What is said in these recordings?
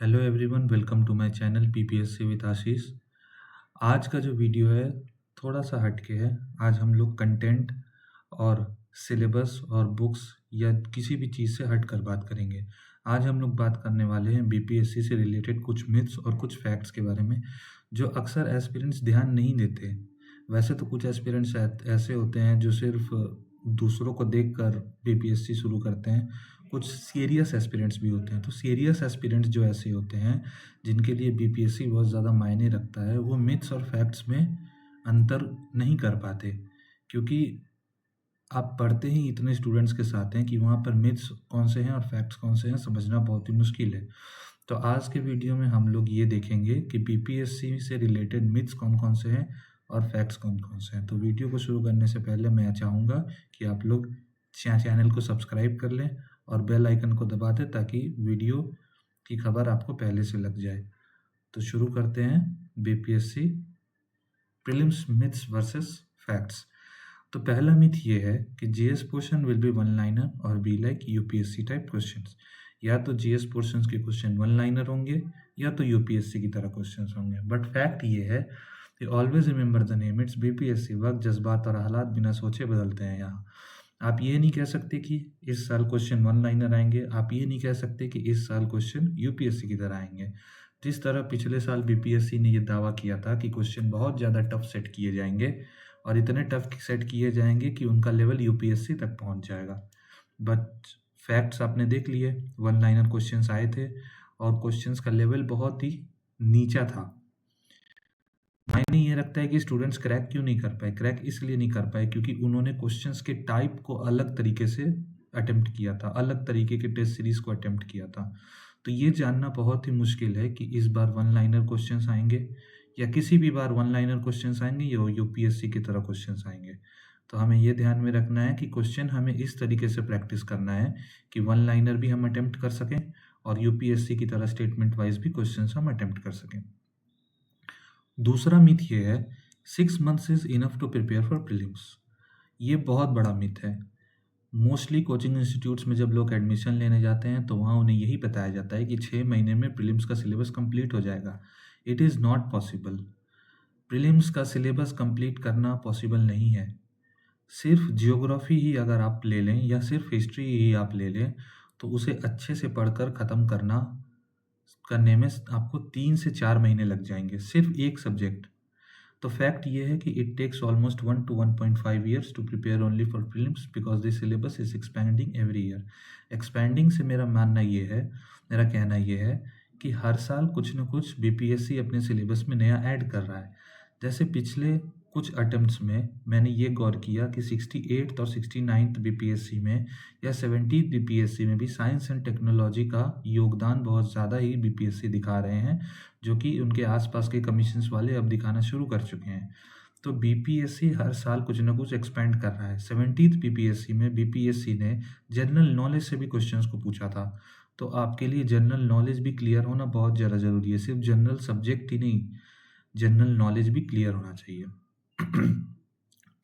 Hello everyone, welcome to my channel PPSC with Ashish. आज का जो वीडियो है थोड़ा सा हटके है। आज हम लोग कंटेंट और सिलेबस और बुक्स या किसी भी चीज़ से हट कर बात करेंगे। आज हम लोग बात करने वाले हैं बीपीएससी से रिलेटेड कुछ मिथ्स और कुछ फैक्ट्स के बारे में जो अक्सर एस्पिरेंट्स ध्यान नहीं देते। वैसे तो कुछ एस्पिरेंट्स ऐसे होते हैं जो सिर्फ दूसरों को देखकर बीपीएससी शुरू करते हैं। कुछ सीरियस एस्पिरेंट्स भी होते हैं। तो सीरियस एस्पिरेंट्स जो ऐसे होते हैं जिनके लिए बीपीएससी बहुत ज़्यादा मायने रखता है, वो मिथ्स और फैक्ट्स में अंतर नहीं कर पाते, क्योंकि आप पढ़ते ही इतने स्टूडेंट्स के साथ हैं कि वहाँ पर मिथ्स कौन से हैं और फैक्ट्स कौन से हैं समझना बहुत ही मुश्किल है। तो आज के वीडियो में हम लोग ये देखेंगे कि बीपीएससी से रिलेटेड मिथ्स कौन कौन से हैं और फैक्ट्स कौन कौन से हैं। तो वीडियो को शुरू करने से पहले मैं चाहूँगा कि आप लोग चैनल को सब्सक्राइब कर लें और बेल आइकन को दबा दें ताकि वीडियो की खबर आपको पहले से लग जाए। तो शुरू करते हैं BPSC prelims myths versus facts. तो पहला मिथ ये है कि GS portion will be one liner और be like UPSC type questions. या तो जीएस पोर्शंस के क्वेश्चन वन लाइनर होंगे या तो यूपीएससी की तरह क्वेश्चंस होंगे। बट फैक्ट ये है कि always remember the name, it's BPSC. वक्त, जज्बात और हालात बिना सोचे बदलते हैं। यहाँ आप ये नहीं कह सकते कि इस साल क्वेश्चन वन लाइनर आएंगे, आप ये नहीं कह सकते कि इस साल क्वेश्चन यूपीएससी की तरह आएंगे। जिस तरह पिछले साल बीपीएससी ने ये दावा किया था कि क्वेश्चन बहुत ज़्यादा टफ सेट किए जाएंगे और इतने टफ सेट किए जाएंगे कि उनका लेवल यूपीएससी तक पहुंच जाएगा, बट फैक्ट्स आपने देख लिए, वन लाइनर क्वेश्चंस आए थे और क्वेश्चंस का लेवल बहुत ही नीचा था। मायने ये रखता है कि स्टूडेंट्स क्रैक क्यों नहीं कर पाए। क्रैक इसलिए नहीं कर पाए क्योंकि उन्होंने क्वेश्चंस के टाइप को अलग तरीके से अटेम्प्ट किया था, अलग तरीके के टेस्ट सीरीज को अटेम्प्ट किया था। तो ये जानना बहुत ही मुश्किल है कि इस बार वन लाइनर क्वेश्चंस आएंगे या किसी भी बार वन लाइनर क्वेश्चंस आएंगे या यूपीएससी की तरह क्वेश्चंस आएंगे। तो हमें ये ध्यान में रखना है कि क्वेश्चन हमें इस तरीके से प्रैक्टिस करना है कि वन लाइनर भी हम अटेम्प्ट कर सकें और यूपीएससी की तरह स्टेटमेंट वाइज भी क्वेश्चन हम अटेम्प्ट कर सकें। दूसरा मिथ ये है 6 months is enough to prepare for prelims. ये बहुत बड़ा मिथ है। मोस्टली कोचिंग इंस्टीट्यूट्स में जब लोग एडमिशन लेने जाते हैं तो वहाँ उन्हें यही बताया जाता है कि 6 महीने में प्रीलिम्स का सिलेबस कंप्लीट हो जाएगा। It is not possible. Prelims का सिलेबस कंप्लीट करना पॉसिबल नहीं है। सिर्फ जियोग्राफी ही अगर आप ले लें या सिर्फ हिस्ट्री ही आप ले लें तो उसे अच्छे से पढ़कर ख़त्म करने में आपको 3 से 4 महीने लग जाएंगे, सिर्फ एक सब्जेक्ट। तो फैक्ट ये है कि it takes almost 1 to 1.5 years to prepare only for prelims because this syllabus is expanding every year. Expanding से मेरा कहना ये है कि हर साल कुछ न कुछ बीपीएससी अपने सिलेबस में नया ऐड कर रहा है। जैसे पिछले कुछ अटेम्प्ट्स में मैंने ये गौर किया कि 68th और 69th बीपीएससी में या 70th बीपीएससी में भी साइंस एंड टेक्नोलॉजी का योगदान बहुत ज़्यादा ही बीपीएससी दिखा रहे हैं, जो कि उनके आसपास के कमीशंस वाले अब दिखाना शुरू कर चुके हैं। तो बीपीएससी हर साल कुछ ना कुछ एक्सपेंड कर रहा है। 70th बीपीएससी में बीपीएससी ने जनरल नॉलेज से भी क्वेश्चंस को पूछा था। तो आपके लिए जनरल नॉलेज भी क्लियर होना बहुत ज़्यादा ज़रूरी है। सिर्फ जनरल सब्जेक्ट ही नहीं, जनरल नॉलेज भी क्लियर होना चाहिए।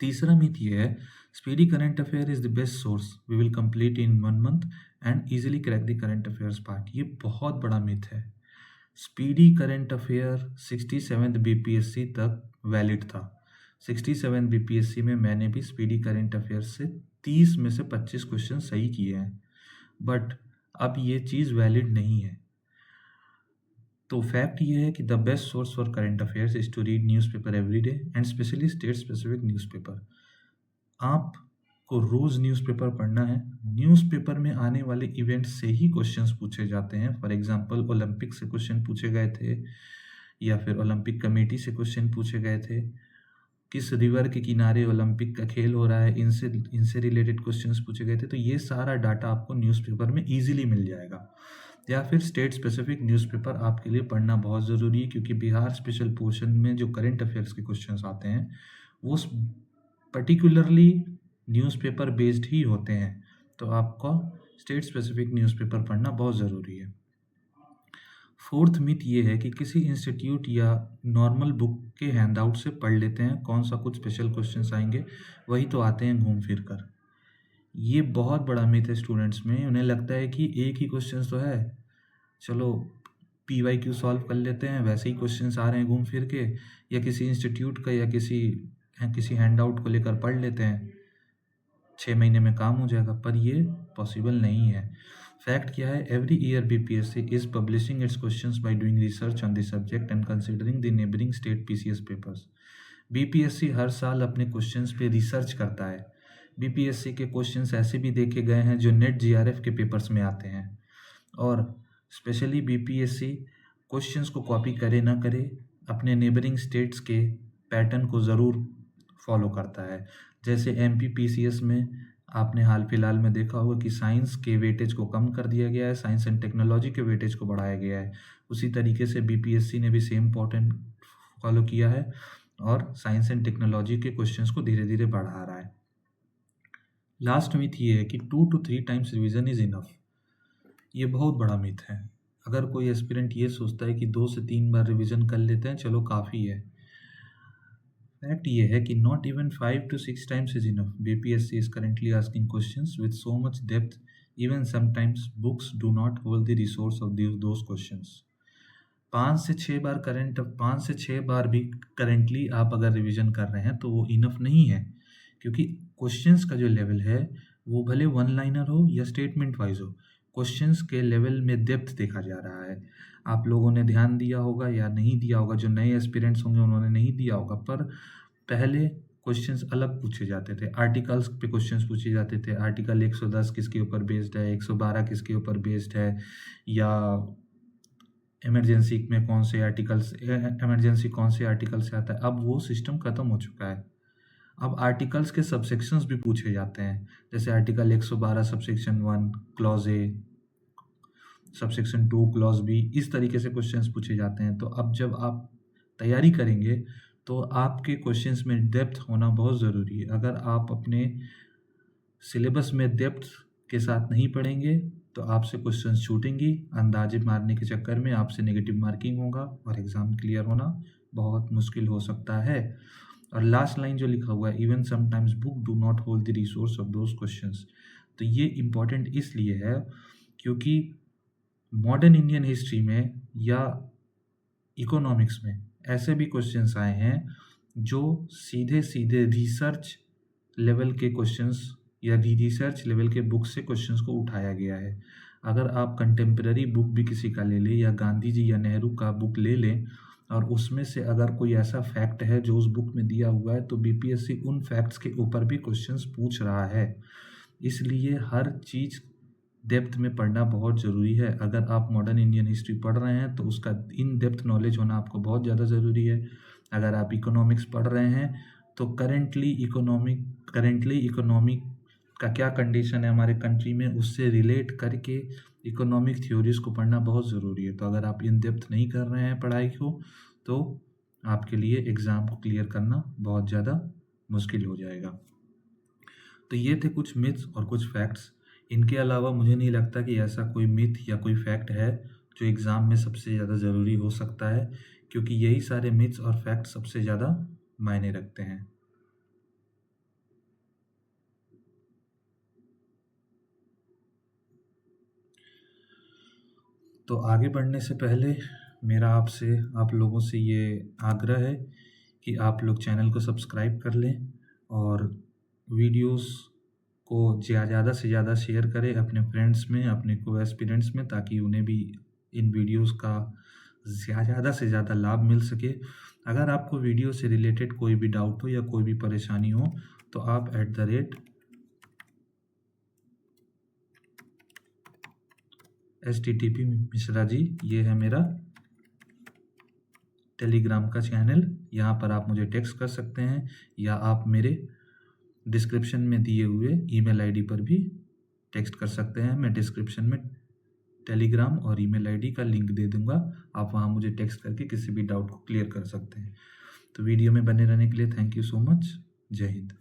तीसरा मिथ ये है speedy current affair is the best source, we will complete in 1 month and easily crack the current affairs part. ये बहुत बड़ा मिथ है। Speedy current affair 67th BPSC तक वैलिड था। 67th बीपीएससी में मैंने भी स्पीडी करंट अफेयर से 30 में से 25 क्वेश्चन सही किए हैं, बट अब ये चीज़ वैलिड नहीं है। तो फैक्ट ये है कि the best source for current affairs is to read newspaper every day and specially state specific newspaper. आपको रोज़ न्यूज़पेपर पढ़ना है। न्यूज़पेपर में आने वाले इवेंट से ही क्वेश्चंस पूछे जाते हैं। फॉर एग्जांपल ओलंपिक से क्वेश्चन पूछे गए थे या फिर ओलंपिक कमेटी से क्वेश्चन पूछे गए थे। किस रिवर के किनारे ओलंपिक का खेल हो रहा है, इनसे रिलेटेड क्वेश्चंस पूछे गए थे। तो ये सारा डाटा आपको न्यूज़पेपर में ईजिली मिल जाएगा। या फिर स्टेट स्पेसिफिक न्यूज़पेपर आपके लिए पढ़ना बहुत ज़रूरी है, क्योंकि बिहार स्पेशल पोर्शन में जो करंट अफेयर्स के क्वेश्चंस आते हैं वो पर्टिकुलरली न्यूज़पेपर बेस्ड ही होते हैं। तो आपको स्टेट स्पेसिफिक न्यूज़पेपर पढ़ना बहुत ज़रूरी है। फोर्थ मिथ ये है कि किसी इंस्टीट्यूट या नॉर्मल बुक के हैंडआउट से पढ़ लेते हैं कौन सा कुछ स्पेशल क्वेश्चंस आएंगे, वही तो आते हैं घूम फिर कर। ये बहुत बड़ा मिथ है स्टूडेंट्स में। उन्हें लगता है कि एक ही क्वेश्चंस तो है, चलो PYQ सॉल्व कर लेते हैं, वैसे ही क्वेश्चंस आ रहे हैं घूम फिर के, या किसी इंस्टीट्यूट का या किसी हैंड आउट को लेकर पढ़ लेते हैं, 6 महीने में काम हो जाएगा, पर ये पॉसिबल नहीं है। फैक्ट क्या है? Every year BPSC is publishing it's questions by doing research on the subject and considering the neighbouring state PCS papers. BPSC हर साल अपने क्वेश्चंस पे रिसर्च करता है। BPSC के क्वेश्चंस ऐसे भी देखे गए हैं जो नेट GRF के पेपर्स में आते हैं, और स्पेशली BPSC क्वेश्चंस को कॉपी करे ना करे, अपने नेबरिंग स्टेट्स के पैटर्न को ज़रूर फॉलो करता है। जैसे MP PCS में आपने हाल फिलहाल में देखा होगा कि साइंस के वेटेज को कम कर दिया गया है, साइंस एंड टेक्नोलॉजी के वेटेज को बढ़ाया गया है। उसी तरीके से BPSC ने भी सेम पैटर्न फॉलो किया है और साइंस एंड टेक्नोलॉजी के क्वेश्चंस को धीरे धीरे बढ़ा रहा है। लास्ट मिथ ये है कि 2 to 3 times revision is enough. ये बहुत बड़ा मिथ है। अगर कोई एस्पिरेंट ये सोचता है कि 2 से 3 बार रिविजन कर लेते हैं, चलो काफ़ी है, फैक्ट ये है कि not even 5 to 6 times is enough. BPSC is currently asking questions with so much depth, even sometimes books do not hold the resource of those questions. 5 से 6 बार भी करेंटली आप अगर रिवीजन कर रहे हैं तो वो इनफ नहीं है, क्योंकि क्वेश्चंस का जो लेवल है वो भले वन लाइनर हो या स्टेटमेंट वाइज हो, क्वेश्चंस के लेवल में डेप्थ देखा जा रहा है। आप लोगों ने ध्यान दिया होगा या नहीं दिया होगा, जो नए एस्पिरेंट्स होंगे उन्होंने नहीं दिया होगा, पर पहले क्वेश्चंस अलग पूछे जाते थे। आर्टिकल्स पे क्वेश्चंस पूछे जाते थे, आर्टिकल 110 किसके ऊपर बेस्ड है, 112 किसके ऊपर बेस्ड है, या इमरजेंसी में कौन से आर्टिकल से आता है। अब वो सिस्टम ख़त्म हो चुका है। अब आर्टिकल्स के सबसेक्शंस भी पूछे जाते हैं, जैसे article 112 subsection 1 clause A, subsection 2 clause B, इस तरीके से क्वेश्चंस पूछे जाते हैं। तो अब जब आप तैयारी करेंगे तो आपके क्वेश्चंस में डेप्थ होना बहुत ज़रूरी है। अगर आप अपने सिलेबस में डेप्थ के साथ नहीं पढ़ेंगे तो आपसे क्वेश्चंस छूटेंगी, अंदाजे मारने के चक्कर में आपसे नेगेटिव मार्किंग होगा और एग्ज़ाम क्लियर होना बहुत मुश्किल हो सकता है। और लास्ट लाइन जो लिखा हुआ है, even sometimes book do not hold the resource of those questions, तो ये इम्पॉर्टेंट इसलिए है क्योंकि मॉडर्न इंडियन हिस्ट्री में या इकोनॉमिक्स में ऐसे भी क्वेश्चंस आए हैं जो सीधे सीधे रिसर्च लेवल के क्वेश्चंस या रिसर्च लेवल के बुक से क्वेश्चंस को उठाया गया है। अगर आप कंटेम्प्रेरी बुक भी किसी का ले लें या गांधी जी या नेहरू का बुक ले लें और उसमें से अगर कोई ऐसा फैक्ट है जो उस बुक में दिया हुआ है, तो BPSC उन फैक्ट्स के ऊपर भी क्वेश्चंस पूछ रहा है। इसलिए हर चीज़ डेप्थ में पढ़ना बहुत ज़रूरी है। अगर आप मॉडर्न इंडियन हिस्ट्री पढ़ रहे हैं तो उसका इन डेप्थ नॉलेज होना आपको बहुत ज़्यादा ज़रूरी है। अगर आप इकोनॉमिक्स पढ़ रहे हैं तो करेंटली इकोनॉमिक का क्या कंडीशन है हमारे कंट्री में, उससे रिलेट करके इकोनॉमिक थ्योरीज को पढ़ना बहुत ज़रूरी है। तो अगर आप इन डेप्थ नहीं कर रहे हैं पढ़ाई को, तो आपके लिए एग्ज़ाम को क्लियर करना बहुत ज़्यादा मुश्किल हो जाएगा। तो ये थे कुछ मिथ्स और कुछ फैक्ट्स। इनके अलावा मुझे नहीं लगता कि ऐसा कोई मिथ या कोई फैक्ट है जो एग्ज़ाम में सबसे ज़्यादा ज़रूरी हो सकता है, क्योंकि यही सारे मिथ्स और फैक्ट सबसे ज़्यादा मायने रखते हैं। तो आगे बढ़ने से पहले मेरा आप लोगों से ये आग्रह है कि आप लोग चैनल को सब्सक्राइब कर लें और वीडियोस को ज़्यादा से ज़्यादा शेयर करें अपने फ्रेंड्स में, अपने को एस्पिरेंट्स में, ताकि उन्हें भी इन वीडियोस का ज़्यादा से ज़्यादा लाभ मिल सके। अगर आपको वीडियो से रिलेटेड कोई भी डाउट हो या कोई भी परेशानी हो तो आप @STTP मिश्रा जी, ये है मेरा टेलीग्राम का चैनल। यहाँ पर आप मुझे टेक्स्ट कर सकते हैं या आप मेरे डिस्क्रिप्शन में दिए हुए ईमेल आईडी पर भी टेक्स्ट कर सकते हैं। मैं डिस्क्रिप्शन में टेलीग्राम और ईमेल आईडी का लिंक दे दूँगा, आप वहाँ मुझे टेक्स्ट करके किसी भी डाउट को क्लियर कर सकते हैं। तो वीडियो में बने रहने के लिए थैंक यू सो मच। जय हिंद।